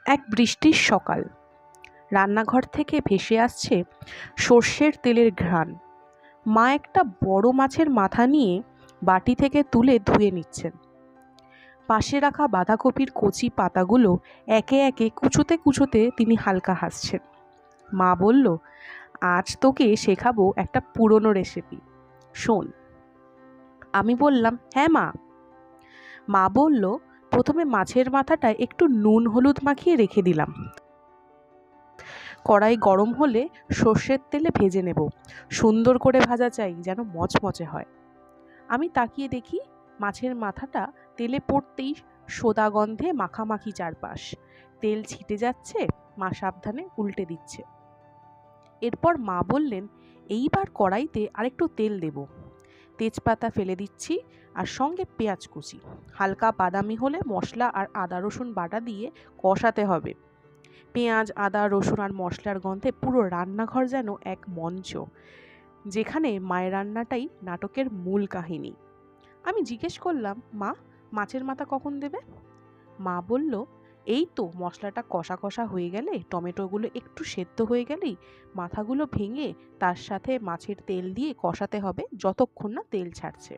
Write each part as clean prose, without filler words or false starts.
এক বৃষ্টির সকাল। রান্নাঘর থেকে ভেসে আসছে সর্ষের তেলের ঘ্রাণ। মা একটা বড় মাছের মাথা নিয়ে বাটি থেকে তুলে ধুয়ে নিচ্ছেন। পাশে রাখা বাঁধাকপির কচি পাতাগুলো একে একে কুচোতে কুচোতে তিনি হালকা হাসছেন। মা বলল, আজ তোকে শেখাবো একটা পুরনো রেসিপি, শোন। আমি বললাম, হ্যাঁ মা। মা বলল, প্রথমে মাছের মাথাটা একটু নুন হলুদ মাখিয়ে রেখে দিলাম। কড়াই গরম হলে সর্ষের তেলে ভেজে নেব। সুন্দর করে ভাজা চাই, যেন মচমচে হয়। আমি তাকিয়ে দেখি মাছের মাথাটা তেলে পড়তেই সোদা গন্ধে মাখামাখি চারপাশ। তেল ছিটে যাচ্ছে, মা সাবধানে উল্টে দিচ্ছে। এরপর মা বললেন, এইবার কড়াইতে আরেকটু তেল দেব। তেজপাতা ফেলে দিচ্ছি, আর সঙ্গে পেঁয়াজ কুচি। হালকা বাদামি হলে মশলা আর আদা রসুন বাটা দিয়ে কষাতে হবে। পেঁয়াজ, আদা, রসুন আর মশলার গন্ধে পুরো রান্নাঘর যেন এক মঞ্চ, যেখানে মায়ের রান্নাটাই নাটকের মূল কাহিনী। আমি জিজ্ঞেস করলাম, মা, মাছের মাথা কখন দেবে? মা বলল, এই তো মশলাটা কষা কষা হয়ে গেলে, টমেটোগুলো একটু সেদ্ধ হয়ে গেলেই মাথাগুলো ভেঙে তার সাথে মাছের তেল দিয়ে কষাতে হবে যতক্ষণ না তেল ছাড়ছে।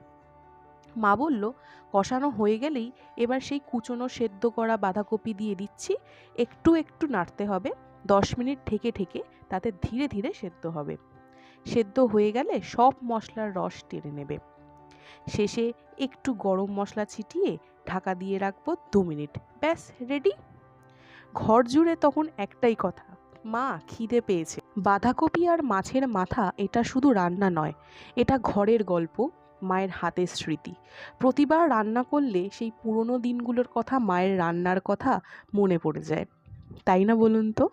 মা বলল, কষানো হয়ে গেলেই এবার সেই কুচনো সেদ্ধ করা বাঁধাকপি দিয়ে দিচ্ছি। একটু একটু নাড়তে হবে। 10 মিনিট ঢেকে ঢেকে তাতে ধীরে ধীরে সেদ্ধ হবে। সেদ্ধ হয়ে গেলে সব মশলার রস টেনে নেবে। শেষে একটু গরম মশলা ছিটিয়ে ঢাকা দিয়ে রাখবো 2 মিনিট। ব্যাস, রেডি। ঘর জুড়ে তখন একটাই কথা, মা, খিদে পেয়েছে। বাঁধাকপি আর মাছের মাথা এটা শুধু রান্না নয়, এটা ঘরের গল্প, মায়ের হাতের স্মৃতি। প্রতিবার রান্না করলে সেই পুরনো দিনগুলোর কথা, মায়ের রান্নার কথা মনে পড়ে যায়। তাই না, বলুন তো?